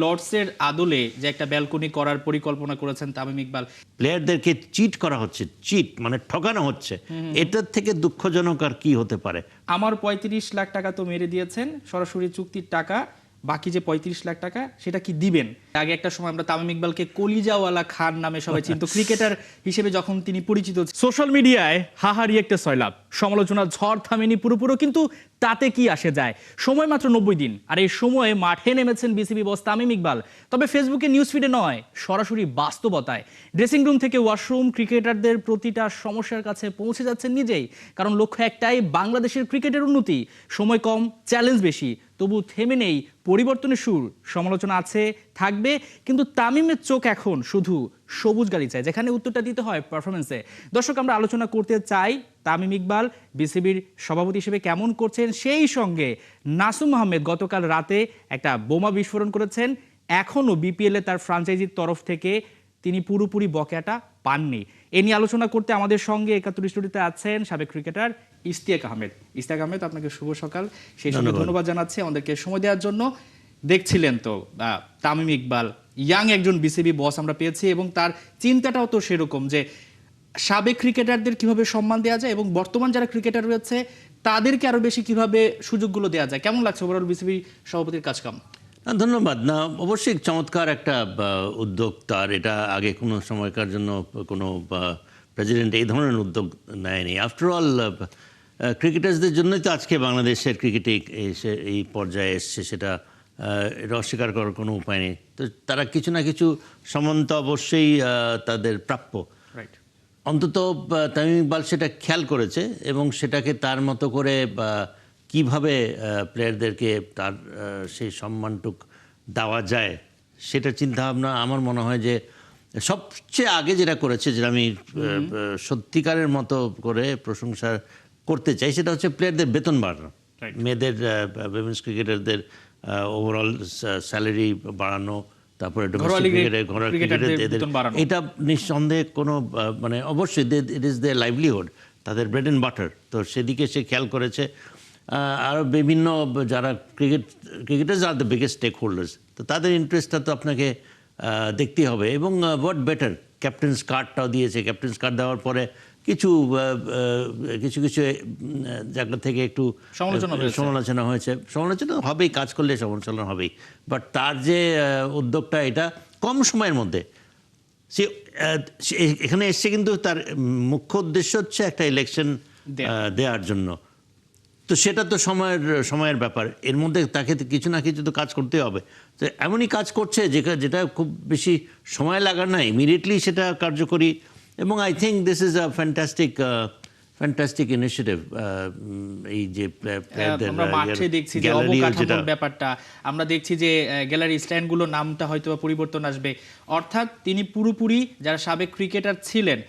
লর্ডসের আদলে যে একটা ব্যালকনি করার পরিকল্পনা করেছেন তামিম ইকবাল, প্লেয়ারদেরকে চিট করা হচ্ছে, চিট মানে ঠকানো হচ্ছে, এটার থেকে দুঃখজনক আর কি হতে পারে? আমার ৩৫ লাখ টাকা তো মেরে দিয়েছেন সরাসরি চুক্তির টাকা, বাকি যে ৩৫ লাখ টাকা সেটা কি দিবেন? আগে একটা সময় আমরা তামিম ইকবালকে কলিজাওয়ালা খান নামে সবাই চিনতো, ক্রিকেটার হিসেবে যখন তিনি পরিচিত। সোশ্যাল মিডিয়ায় হাহারি একটা সয়লাব, সমালোচনা ঝড় থামেনি পুরোপুরো, কিন্তু তাতে কি আসে যায়? সময় মাত্র ৯০ দিন, আর এই সময়ে মাঠে নেমেছেন বিসিবি বস তামিম ইকবাল। তবে ফেসবুকে নিউজ ফিডে নয়, সরাসরি বাস্তবতায়। ড্রেসিং রুম থেকে ওয়াশরুম, ক্রিকেটারদের প্রতিটা সমস্যার কাছে পৌঁছে যাচ্ছেন নিজেই। কারণ লক্ষ্য একটাই, বাংলাদেশের ক্রিকেটের উন্নতি। সময় কম, চ্যালেঞ্জ বেশি, তবু থেমে নেই পরিবর্তনের সুর। সমালোচনা আছে, থাকবে, কিন্তু তামিমের চোখ এখন শুধু সবুজ গাড়ি চায়, যেখানে উত্তরটা দিতে হয় পারফরমেন্সে। দর্শক, আমরা আলোচনা করতে চাই তামিম ইকবাল বিসিবির সভাপতি হিসেবে কেমন করছেন, সেই সঙ্গে নাসুম আহমেদ গতকাল রাতে একটা বোমা বিস্ফোরণ করেছেন। এখনও বিপিএল এ তার ফ্রাঞ্চাইজির তরফ থেকে তিনি পুরোপুরি বকেয়াটা পাননি। এ নিয়ে আলোচনা করতে আমাদের সঙ্গে ৭১ স্টুডিওতে আছেন সাবেক ক্রিকেটার ইশতিয়াক আহমেদ। ইশতিয়াক আহমেদ, আপনাকে শুভ সকাল। সেই সঙ্গে ধন্যবাদ জানাচ্ছি আমাদেরকে সময় দেওয়ার জন্য। দেখছিলেন তো তামিম ইকবাল ইয়াং একজন বিসিবি বস আমরা পেয়েছি, এবং তার চিন্তাটাও তো সেরকম যে সাবেক ক্রিকেটারদের কিভাবে সম্মান দেওয়া যায় এবং বর্তমান যারা ক্রিকেটার রয়েছে তাদেরকে আরো বেশি কিভাবে সুযোগগুলো দেওয়া যায়। কেমন লাগছে ওভারঅল বিসিবি সভাপতির কাজকাম? ধন্যবাদ। না, অবশ্যই চমৎকার একটা উদ্যোগ তার। এটা আগে কোনো সময়কার জন্য কোনো প্রেসিডেন্ট এই ধরনের উদ্যোগ নেয়নি। আফটার অল ক্রিকেটার্সদের জন্যই তো আজকে বাংলাদেশের ক্রিকেটে এসে এই পর্যায়ে এসছে, সেটা এটা অস্বীকার করার কোনো উপায় নেই। তো তারা কিছু না কিছু সম্মান তো অবশ্যই তাদের প্রাপ্য। রাইট। অন্তত তামিম ইকবাল সেটা খেয়াল করেছে এবং সেটাকে তার মতো করে কিভাবে প্লেয়ারদেরকে তার সেই সম্মানটুক দেওয়া যায় সেটা চিন্তাভাবনা আমার মনে হয় যে সবচেয়ে আগে যেটা করেছে, যেটা আমি সত্যিকারের মতো করে প্রশংসা করতে চাই, সেটা হচ্ছে প্লেয়ারদের বেতন বাড়ানো। মেয়েদের উইমেন্স ক্রিকেটারদের ওভারঅল স্যালারি বাড়ানো, তারপরে এটা নিঃসন্দেহে কোনো মানে অবশ্যই ইট ইজ দেয়ার লাইভলিহুড, তাদের ব্রেড অ্যান্ড বাটার। তো সেদিকে সে খেয়াল করেছে। আর বিভিন্ন যারা ক্রিকেটার্স আর দ্য বিগেস্ট স্টেক হোল্ডার্স, তো তাদের ইন্টারেস্টটা তো আপনাকে দেখতেই হবে। এবং হোয়াট বেটার, ক্যাপ্টেন্স কার্ডটাও দিয়েছে। ক্যাপ্টেন্স কার্ড দেওয়ার পরে কিছু কিছু কিছু জায়গা থেকে একটু সমালোচনা হয়েছে। সমালোচনা হবেই, কাজ করলে সমালোচনা হবেই, বাট তার যে উদ্যোগটা, এটা কম সময়ের মধ্যে সে এখানে এসছে, কিন্তু তার মুখ্য উদ্দেশ্য হচ্ছে একটা ইলেকশন দেওয়ার জন্য। তো সেটা তো সময়ের ব্যাপার, এর মধ্যে তাকে কিছু না কিছু তো কাজ করতে হবে। তো এমনই কাজ করছে যেটা খুব বেশি সময় লাগার না, ইমিডিয়েটলি সেটা কার্যকরী। এবং I think this is a fantastic initiative. এই যে আমরা মাঠে দেখছি যে অবকাঠামোর ব্যাপারটা, আমরা দেখছি যে গ্যালারি স্ট্যান্ডগুলো নামটা হয়তো পরিবর্তন আসবে। অর্থাৎ তিনি পুরোপুরি, যারা সাবেক ক্রিকেটার ছিলেন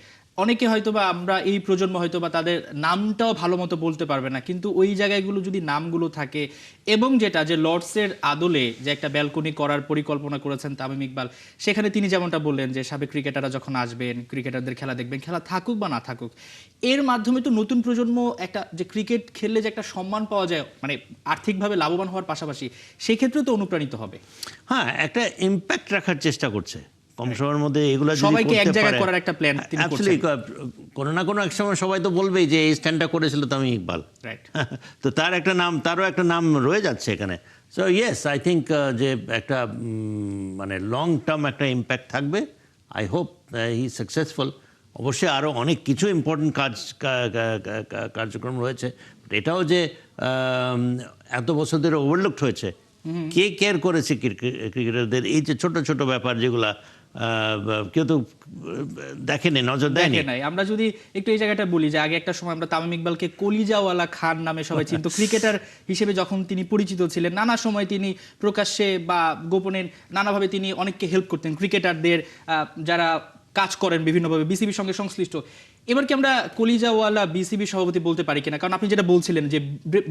অনেকে হয়তোবা, আমরা এই প্রজন্ম হয়তোবা তাদের নামটাও ভালো মতো বলতে পারবে না, কিন্তু ওই জায়গাগুলো যদি নামগুলো থাকে, এবং যেটা যে লর্ডসের আদলে যে একটা ব্যালকনি করার পরিকল্পনা করেছেন তামিম ইকবাল, সেখানে তিনি যেমনটা বললেন যে সাবেক ক্রিকেটাররা যখন আসবেন, ক্রিকেটারদের খেলা দেখবেন, খেলা থাকুক বা না থাকুক, এর মাধ্যমে তো নতুন প্রজন্ম একটা যে ক্রিকেট খেললে যে একটা সম্মান পাওয়া যায়, মানে আর্থিকভাবে লাভবান হওয়ার পাশাপাশি সেই ক্ষেত্রেও তো অনুপ্রাণিত হবে। হ্যাঁ, একটা ইম্প্যাক্ট রাখার চেষ্টা করছে কম সময়ের মধ্যে। এগুলো সবাইকে এক জায়গায় করার একটা প্ল্যান তিনি করছেন। কোনো না কোনো এক সময় সবাই তো বলবেই যে এই স্ট্যান্ডটা করেছিল তামিম ইকবাল, তো তার একটা নাম, তারও একটা নাম রয়ে যাচ্ছে এখানে। সো ইয়েস, আই থিঙ্ক যে একটা মানে লং টার্ম একটা ইম্প্যাক্ট থাকবে। I hope he successful. অবশ্যই আরও অনেক কিছু ইম্পর্টেন্ট কার্যক্রম রয়েছে, এটাও যে এত বছর ধরে ওভারলুকড হয়েছে। কে কেয়ার করেছে ক্রিকেটারদের? এই যে ছোট ছোট ব্যাপার যেগুলা কেউ তো দেখেনি, নজর দেয়নি। আমরা যদি একটু এই জায়গাটা বলি যে আগে একটা সময় আমরা তামিম ইকবালকে কলিজাওয়ালা খান নামে সবাই চিনতো, ক্রিকেটার হিসেবে যখন তিনি পরিচিত ছিলেন, নানা সময় তিনি প্রকাশ্যে বা গোপনে নানাভাবে তিনি অনেককে হেল্প করতেন, ক্রিকেটারদের যারা কাজ করেন বিভিন্নভাবে বিসিবির সঙ্গে সংশ্লিষ্ট। এবার কি আমরা কলিজাওয়ালা বিসিবি সভাপতি বলতে পারি কিনা? কারণ আপনি যেটা বলছিলেন যে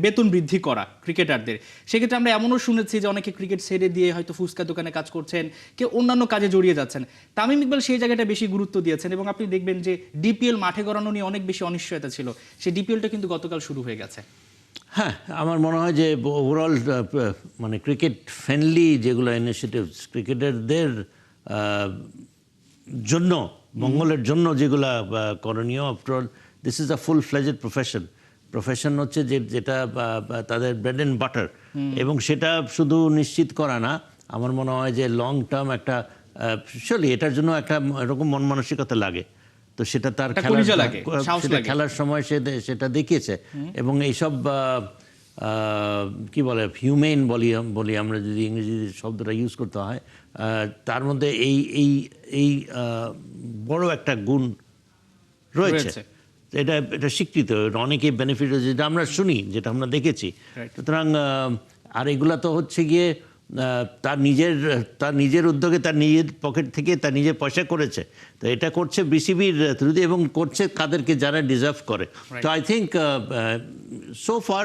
বেতন বৃদ্ধি করা ক্রিকেটারদের, সেক্ষেত্রে আমরা এমনও শুনেছি যে অনেকে ক্রিকেট ছেড়ে দিয়ে হয়তো ফুচকা দোকানে কাজ করছেন, কেউ অন্যান্য কাজে জড়িয়ে যাচ্ছেন। তামিম ইকবাল সেই জায়গাটা বেশি গুরুত্ব দিয়েছেন, এবং আপনি দেখবেন যে ডিপিএল মাঠে গড়ানো নিয়ে অনেক বেশি অনিশ্চয়তা ছিল, সেই ডিপিএলটা কিন্তু গতকাল শুরু হয়ে গেছে। হ্যাঁ, আমার মনে হয় যে ওভারঅল মানে ক্রিকেট ফ্রেন্ডলি যেগুলো ইনিশিয়েটিভস ক্রিকেটারদের জন্য মঙ্গলের জন্য যেগুলা করণীয়, after all this is a full fledged profession হচ্ছে যেটা তাদের ব্রেড অ্যান্ড বাটার, এবং সেটা শুধু নিশ্চিত করা না, আমার মনে হয় যে লং টার্ম একটা চলি এটার জন্য একটা এরকম মন মানসিকতা লাগে। তো সেটা তার খেলার সময় সেটা দেখিয়েছে। এবং এইসব কি বলে হিউম্যান বলি আমরা যদি ইংরেজি শব্দটা ইউজ করতে হয়, তার মধ্যে এই বড় একটা গুণ রয়েছে। এটা স্বীকৃত, অনেকেই বেনিফিট হয়েছে, যেটা আমরা শুনি, যেটা আমরা দেখেছি। সুতরাং আর এগুলা তো হচ্ছে গিয়ে তার নিজের উদ্যোগে, তার নিজের পকেট থেকে তার নিজের পয়সা করেছে। তো এটা করছে বিসিবির থ্রু দিয়ে, এবং করছে কাদেরকে যারা ডিজার্ভ করে। তো I think so far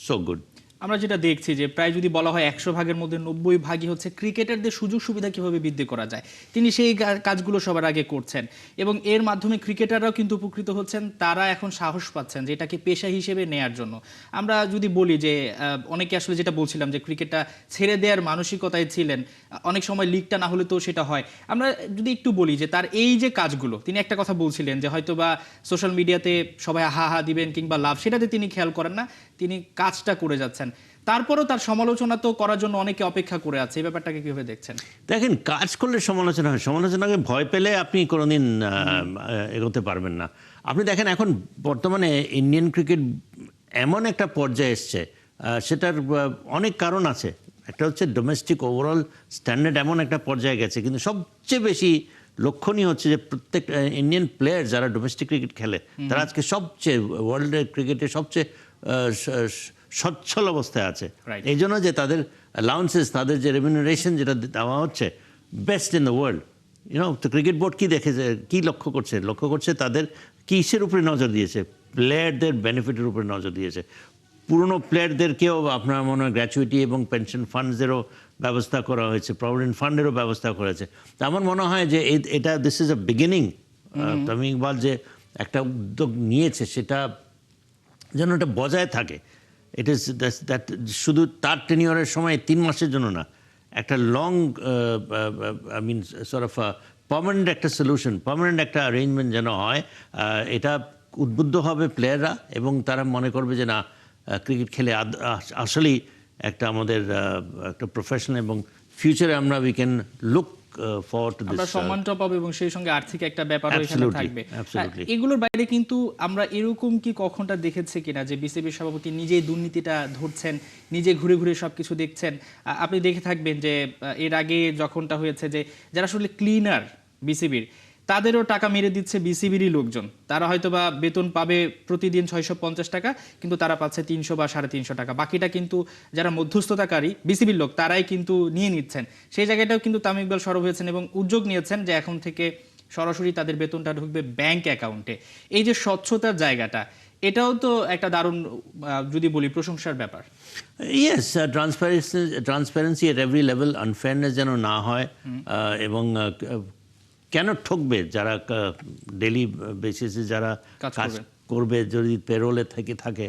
so good. আমরা যেটা দেখছি যে প্রায় যদি বলা হয় 100 ভাগের মধ্যে 90 ভাগই হচ্ছে ক্রিকেটারদের সুযোগ সুবিধা কিভাবে বৃদ্ধি করা যায়, তিনি সেই কাজগুলো সবার আগে করছেন, এবং এর মাধ্যমে ক্রিকেটাররাও কিন্তু উপকৃত হচ্ছেন। তারা এখন সাহস পাচ্ছেন যে এটাকে পেশা হিসেবে নেয়ার জন্য। আমরা যদি বলি যে অনেকে আসলে যেটা বলছিলাম যে ক্রিকেটটা ছেড়ে দেওয়ার মানসিকতায় ছিলেন, অনেক সময় লিগটা না হলে তো সেটা হয়। আমরা যদি একটু বলি যে তার এই যে কাজগুলো, তিনি একটা কথা বলছিলেন যে হয়তো বা সোশ্যাল মিডিয়াতে সবাই হা হা দিবেন কিংবা লাভ, সেটাতে তিনি খেয়াল করেন না, তিনি কাজটা করে যাচ্ছেন। তারপরও তার সমালোচনা তো করার জন্য অনেকে অপেক্ষা করে আছে, এই ব্যাপারটাকে কিভাবে দেখছেন? দেখেন, কাজ করলে সমালোচনা হয়, সমালোচনাকে ভয় পেলে আপনি কোনোদিন এগোতে পারবেন না। আপনি দেখেন এখন বর্তমানে ইন্ডিয়ান ক্রিকেট এমন একটা পর্যায়ে এসছে, সেটার অনেক কারণ আছে। একটা হচ্ছে ডোমেস্টিক ওভারঅল স্ট্যান্ডার্ড এমন একটা পর্যায়ে গেছে, কিন্তু সবচেয়ে বেশি লক্ষণীয় হচ্ছে যে প্রত্যেক ইন্ডিয়ান প্লেয়ার যারা ডোমেস্টিক ক্রিকেট খেলে, তারা আজকে সবচেয়ে ওয়ার্ল্ডের ক্রিকেটে সবচেয়ে সচ্ছল অবস্থায় আছে। এই জন্য যে তাদের অ্যালাউন্সেস, তাদের যে রেমিউনারেশন যেটা দেওয়া হচ্ছে, বেস্ট ইন দ্য ওয়ার্ল্ড। তো ক্রিকেট বোর্ড কি দেখেছে, কি লক্ষ্য করছে তাদের কিসের উপরে নজর দিয়েছে? প্লেয়ারদের বেনিফিটের উপরে নজর দিয়েছে। পুরনো প্লেয়ারদেরকেও আপনার মনে হয় গ্র্যাচুইটি এবং পেনশন ফান্ডসেরও ব্যবস্থা করা হয়েছে, প্রভিডেন্ট ফান্ডেরও ব্যবস্থা করেছে। তো আমার মনে হয় যে এটা this is a beginning. Tamim Iqbal যে একটা উদ্যোগ নিয়েছে, সেটা যেন এটা বজায় থাকে। ইট ইজ দ্যাট শুধু তার টেনিওরের সময় 3 মাসের জন্য না, একটা long I mean sort of permanent একটা সলিউশন, পার্মানেন্ট একটা অ্যারেঞ্জমেন্ট যেন হয়। এটা উদ্বুদ্ধ হবে প্লেয়াররা, এবং তারা মনে করবে যে না, ক্রিকেট খেলে আসলেই একটা আমাদের একটা প্রফেশন, এবং ফিউচারে আমরা we can look forward to this. আমরা সম্মানটা পাবো, এবং সেই সঙ্গে আর্থিক একটা ব্যাপারও এখানে থাকবে। এগুলোর বাইরে কিন্তু আমরা এরকম কি কখনটা দেখেছি কিনা যে বিসিবির সভাপতি নিজেই দুর্নীতিটা ধরছেন, নিজে ঘুরে ঘুরে সবকিছু দেখছেন? আপনি দেখে থাকবেন যে এর আগে যখনটা হয়েছে যে যারা আসলে ক্লিনার বিসিবির, তাদেরও টাকা মেরে দিচ্ছে বিসিবিরই লোকজন। তারা হয়তো বা বেতন পাবে প্রতিদিন 650 টাকা, কিন্তু তারা পাচ্ছে 300 বা 350 টাকা। বাকিটা কিন্তু যারা মধ্যস্থতাকারী বিসিবির লোক, তারাই কিন্তু নিয়ে নিচ্ছেন। সেই জায়গাটাও কিন্তু তামিম ইকবাল সরব হয়েছেন এবং উদ্যোগ নিয়েছেন যে এখন থেকে সরাসরি তাদের বেতনটা ঢুকবে ব্যাংক অ্যাকাউন্টে। এই যে স্বচ্ছতার জায়গাটা, এটাও তো একটা দারুণ যদি বলি প্রশংসার ব্যাপার। Yes, transparency at every level, unfairness যেন না হয়, এবং কেন ঠকবে যারা ডেলি বেসিসে যারা কাজ করবে, যদি পেরোলে থাকে,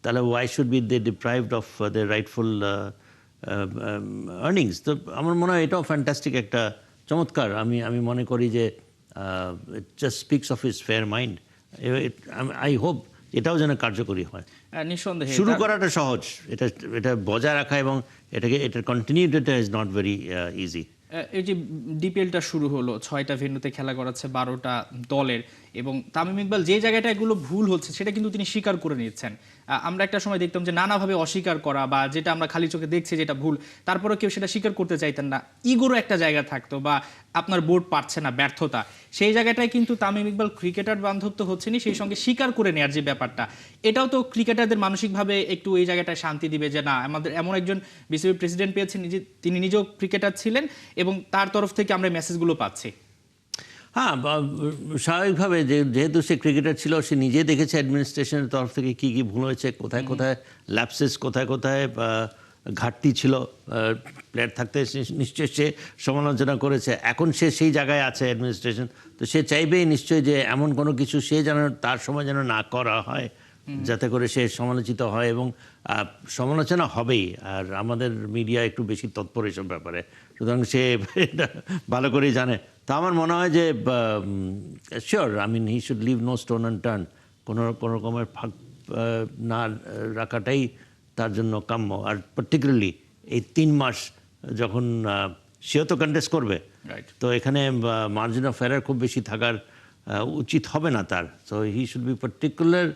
তাহলে why should be they deprived of the rightful earnings? তো আমার মনে হয় এটাও ফ্যান্টাস্টিক একটা চমৎকার। আমি মনে করি যে it just speaks of his fair mind. I hope এটাও যেন কার্যকরী হয়। নিঃসন্দেহে শুরু করাটা সহজ, এটা বজায় রাখা এবং এটার কন্টিনিউটিটা ইজ নট ভেরি ইজি। এই যে ডিপিএলটা শুরু হলো, 6টা ভেন্যুতে খেলা করাচ্ছে 12টা দলের, এবং তামিম ইকবাল যে জায়গাটা এগুলো ভুল হচ্ছে সেটা কিন্তু তিনি স্বীকার করে নিচ্ছেন। আমরা একটা সময় দেখতাম যে নানাভাবে অস্বীকার করা, বা যেটা আমরা খালি চোখে দেখছি যেটা ভুল, তারপরেও কেউ সেটা স্বীকার করতে চাইতেন না। ইগোরও একটা জায়গা থাকতো, বা আপনার বোর্ড পারছে না, ব্যর্থতা, সেই জায়গাটায় কিন্তু তামিম ইকবাল ক্রিকেটার বান্ধব তো হচ্ছেনই, সেই সঙ্গে স্বীকার করে নেওয়ার যে ব্যাপারটা, এটাও তো ক্রিকেটারদের মানসিকভাবে একটু এই জায়গাটায় শান্তি দিবে যে না, আমাদের এমন একজন বিসিবি প্রেসিডেন্ট পেয়েছেন, তিনি নিজেও ক্রিকেটার ছিলেন, এবং তার তরফ থেকে আমরা মেসেজগুলো পাচ্ছি। হ্যাঁ, স্বাভাবিকভাবে যেহেতু সে ক্রিকেটার ছিল, সে নিজে দেখেছে অ্যাডমিনিস্ট্রেশনের তরফ থেকে কী কী ভুল হয়েছে, কোথায় কোথায় ল্যাপসেস, কোথায় কোথায় ঘাটতি ছিল প্লেয়ার থাকতে, নিশ্চয়ই সে সমালোচনা করেছে। এখন সে সেই জায়গায় আছে অ্যাডমিনিস্ট্রেশন, তো সে চাইবেই নিশ্চয়ই যে এমন কোনো কিছু সে যেন তার সময় যেন না করা হয়। যাতে করে সে সমালোচিত হয়, এবং সমালোচনা হবেই। আর আমাদের মিডিয়া একটু বেশি তৎপর এসব ব্যাপারে, সুতরাং সে এটা ভালো করেই জানে। তা আমার মনে হয় যে sure, I mean he should leave no stone unturned, কোনো রকমের ফাঁক না রাখাটাই তার জন্য কাম্য। আর পার্টিকুলারলি এই 3 মাস যখন সেও তো কন্টেস্ট করবে, তো এখানে মার্জিন অফ এরার খুব বেশি থাকার উচিত হবে না তার। So he should be particular,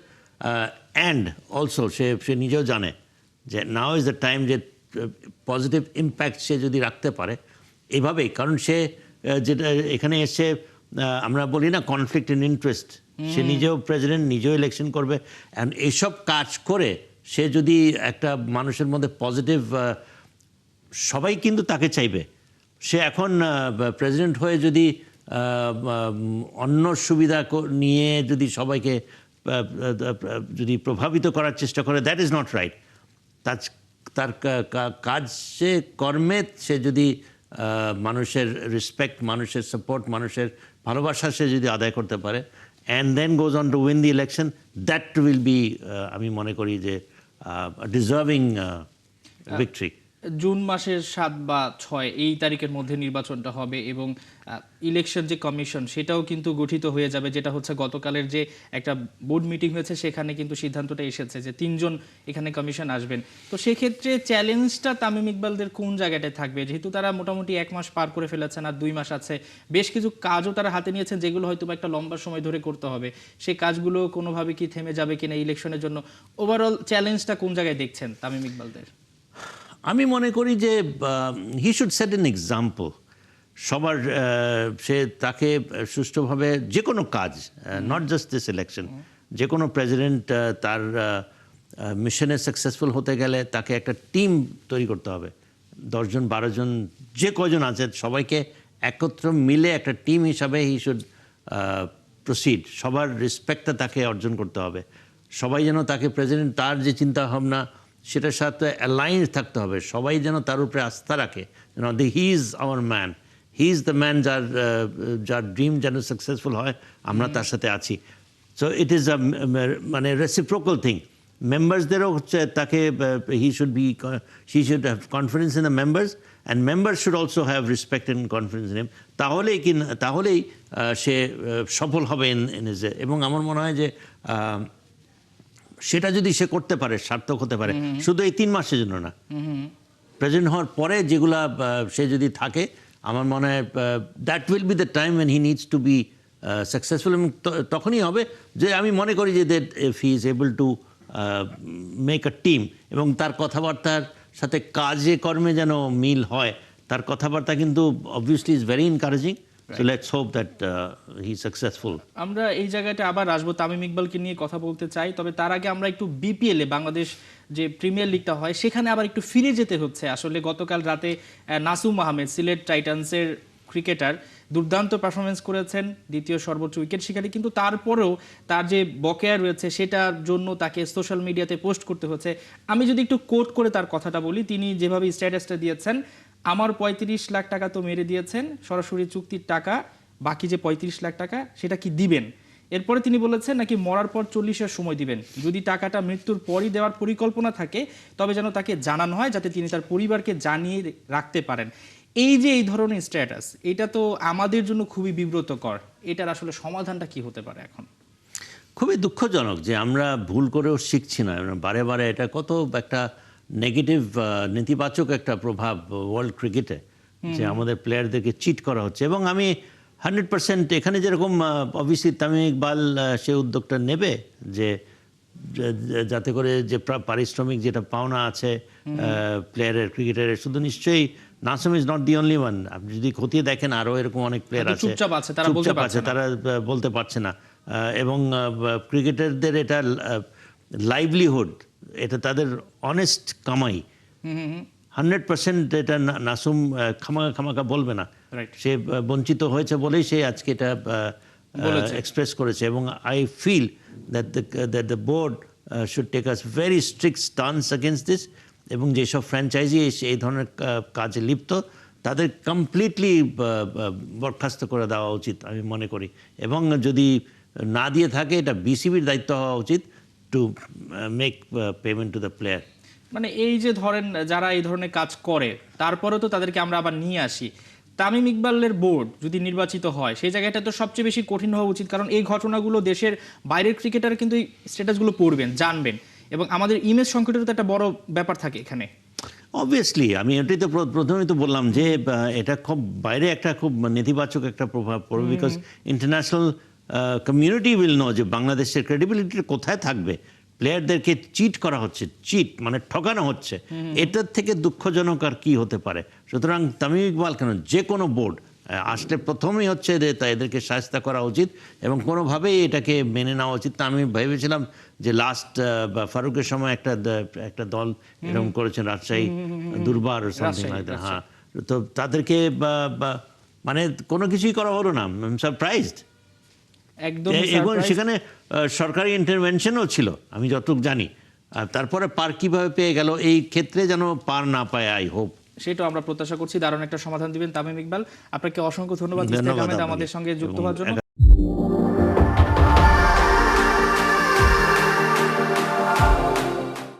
and also সে নিজেও জানে যে নাও ইজ দ্য টাইম, যে পজিটিভ ইম্প্যাক্ট সে যদি রাখতে পারে এভাবেই। কারণ সে যেটা এখানে এসে আমরা বলি না কনফ্লিক্ট ইন ইন্টারেস্ট, সে নিজেও প্রেসিডেন্ট, নিজেও ইলেকশন করবে, অ্যান্ড এইসব কাজ করে সে যদি একটা মানুষের মধ্যে পজিটিভ, সবাই কিন্তু তাকে চাইবে। সে এখন প্রেসিডেন্ট হয়ে যদি অন্য সুবিধা নিয়ে যদি সবাইকে যদি প্রভাবিত করার চেষ্টা করে, দ্যাট ইজ নট রাইট। তার কাজে কর্মে সে যদি মানুষের রেসপেক্ট, মানুষের সাপোর্ট, মানুষের ভালোবাসা সে যদি আদায় করতে পারে, and then goes on to win the election, that will be, আমি মনে করি যে ডিজার্ভিং ভিক্টরি। জুন মাসের 7 বা 6 এই তারিখের মধ্যে নির্বাচনটা হবে, এবং ইলেকশন যে কমিশন সেটাও কিন্তু গঠিত হয়ে যাবে, যেটা হচ্ছে গতকালের যে একটা বোর্ড মিটিং হয়েছে সেখানে কিন্তু সিদ্ধান্তটা এসেছে যে 3 জন এখানে কমিশন আসবেন। তো সেক্ষেত্রে চ্যালেঞ্জটা তামিম ইকবালদের কোন জায়গাটায় থাকবে? যেহেতু তারা মোটামুটি 1 মাস পার করে ফেলেছেন, আর 2 মাস আছে, বেশ কিছু কাজও তারা হাতে নিয়েছেন যেগুলো হয়তো একটা লম্বা সময় ধরে করতে হবে। সেই কাজগুলো কোনোভাবে কি থেমে যাবে কিনা ইলেকশনের জন্য? ওভারঅল চ্যালেঞ্জটা কোন জায়গায় দেখছেন তামিম ইকবালদের? আমি মনে করি যে he should set an example সবার। সে তাকে সুষ্ঠুভাবে যে কোনো কাজ, নট জাস্ট দিস ইলেকশন, যে কোনো প্রেসিডেন্ট তার মিশনে সাকসেসফুল হতে গেলে তাকে একটা টিম তৈরি করতে হবে। 10 জন 12 জন যে কজন আছে সবাইকে একত্র মিলে একটা টিম হিসাবে হি শুড প্রসিড। সবার রেসপেক্টটা তাকে অর্জন করতে হবে। সবাই যেন তাকে প্রেসিডেন্ট, তার যে চিন্তা ভাবনা সেটার সাথে অ্যালাইন থাকতে হবে। সবাই যেন তার উপরে আস্থা রাখে, যেন he is our man, he is the man, যার ড্রিম যেন সাকসেসফুল হয়, আমরা তার সাথে আছি। সো ইট ইজ মানে রেসিপ্রোকাল থিং। মেম্বার্সদেরও হচ্ছে তাকে he should have confidence in the members, and members should also have respect and confidence in him. তাহলেই সে সফল হবে ইন হিজ। এবং আমার মনে হয় যে সেটা যদি সে করতে পারে, সার্থক হতে পারে, শুধু এই 3 মাসের জন্য না, প্রেসিডেন্ট হওয়ার পরে যেগুলা সে যদি থাকে, আমার মনে হয় that will B the time when he needs to be successful. এবং তখনই হবে যে আমি মনে করি যে that if he is able to make a team, এবং তার কথাবার্তার সাথে কাজে কর্মে যেন মিল হয়। তার কথাবার্তা কিন্তু obviously is very encouraging. So let's hope that he's successful. আমরা এই জায়গাটা আবার আসবো, তামিম ইকবালকে নিয়ে কথা বলতে চাই, তবে তার আগে আমরা একটু বিপিএল এ বাংলাদেশ যে প্রিমিয়ার লিগটা হয় সেখানে আবার একটু ফিরে যেতে হচ্ছে। আসলে গতকাল রাতে নাসুম আহমেদ, সিলেট টাইটান্সের ক্রিকেটার, দুর্দান্ত পারফরমেন্স করেছেন, দ্বিতীয় সর্বোচ্চ উইকেট শিকারী, কিন্তু তারপরেও তার যে বকেয়া রয়েছে সেটার জন্য তাকে সোশ্যাল মিডিয়াতে পোস্ট করতে হচ্ছে। আমি যদি একটু কোট করে তার কথাটা বলি, তিনি যেভাবে স্ট্যাটাসটা দিয়েছেন, আমার 35 লাখ টাকা তো মেরে দিয়েছেন, সরাসরি চুক্তির টাকা, বাকি যে 35 লাখ টাকা সেটা কি দিবেন? এরপরে তিনি বলেছেন নাকি মরার পর 40 সময় দিবেন, যদি টাকাটা মৃত্যুর পরই দেওয়ার পরিকল্পনা থাকে তবে যেন তাকে জানানো হয়, যাতে তিনি তার পরিবারকে জানিয়ে রাখতে পারেন। এই যে এই ধরনের স্ট্যাটাস, এটা তো আমাদের জন্য খুবই বিব্রতকর। এটার আসলে সমাধানটা কি হতে পারে এখন? খুবই দুঃখজনক যে আমরা ভুল করেও শিখছি না। বারে বারে এটা কত একটা নেগেটিভ, নেতিবাচক একটা প্রভাব ওয়ার্ল্ড ক্রিকেটে, যে আমাদের প্লেয়ারদেরকে চিট করা হচ্ছে। এবং আমি 100% এখানে যেরকম অবভিয়াসলি তামিম ইকবাল সে উদ্যোগটা নেবে যে যাতে করে যে পারিশ্রমিক যেটা পাওনা আছে প্লেয়ারের, ক্রিকেটারের, শুধু নিশ্চয়ই Nasum is not the only one. আপনি যদি খতিয়ে দেখেন আরও এরকম অনেক প্লেয়ার আছে, চুপচাপ আছে, তারা বলতে পারছে না। এবং ক্রিকেটারদের এটা লাইভলিহুড, এটা তাদের অনেস্ট কামাই। 100% এটা নাসুম খামাকা বলবে না। সে বঞ্চিত হয়েছে বলেই সে আজকে এটা এক্সপ্রেস করেছে। এবং I feel that the board should take as very strict stance against this. এবং যেসব ফ্র্যাঞ্চাইজি এই ধরনের কাজে লিপ্ত তাদের কমপ্লিটলি বরখাস্ত করে দেওয়া উচিত আমি মনে করি। এবং যদি না দিয়ে থাকে, এটা বিসিবির দায়িত্ব হওয়া উচিত to make payment to the player. মানে এই যে ধরেন যারা এই ধরনের কাজ করে তারপরেও তো তাদেরকে আমরা আবার নিয়ে আসি, তামিম ইকবালের বোর্ড যদি নির্বাচিত হয় সেই জায়গাটা তো সবচেয়ে বেশি কঠিন হওয়া উচিত, কারণ এই ঘটনাগুলো দেশের বাইরের ক্রিকেটার কিন্তু এই স্ট্যাটাসগুলো পড়বেন, জানবেন, এবং আমাদের ইমেজ সংকটের তো একটা বড় ব্যাপার থাকে এখানে। অবভিয়াসলি আমি এটাই তো প্রথমেই তো বললাম যে এটা খুব বাইরে একটা খুব নেতিবাচক একটা প্রভাব পড়বে, because international community will know যে বাংলাদেশের ক্রেডিবিলিটি কোথায় থাকবে। প্লেয়ারদেরকে চিট করা হচ্ছে, চিট মানে ঠকানো হচ্ছে, এটার থেকে দুঃখজনক আর কি হতে পারে। সুতরাং তামিম ইকবাল কেন, যে কোনো বোর্ড আসলে প্রথমেই হচ্ছে যে এদেরকে শায়েস্তা করা উচিত এবং কোনোভাবেই এটাকে মেনে নেওয়া উচিত না। আমি ভেবেছিলাম যে লাস্ট ফারুকের সময় একটা দল এরকম করেছেন, রাজশাহী দুর্বার সামথিং লাইক দ্যাট, হ্যাঁ, তো তাদেরকে মানে কোনো কিছুই করা হলো না, সারপ্রাইজড। একদম এবং সেখানে সরকারি ইন্টারভেনশনও ছিল আমি যতটুকু জানি। আর তারপরে পার কিভাবে পেয়ে গেল, এই ক্ষেত্রে যেন পার না পায়, আই হোপ। সেটাও আমরা প্রত্যাশা করছি দারুণ একটা সমাধান দিবেন তামিম ইকবাল। আপনাকে অসংখ্য ধন্যবাদ ধন্যবাদ আমাদের সঙ্গে যুক্ত হওয়ার জন্য।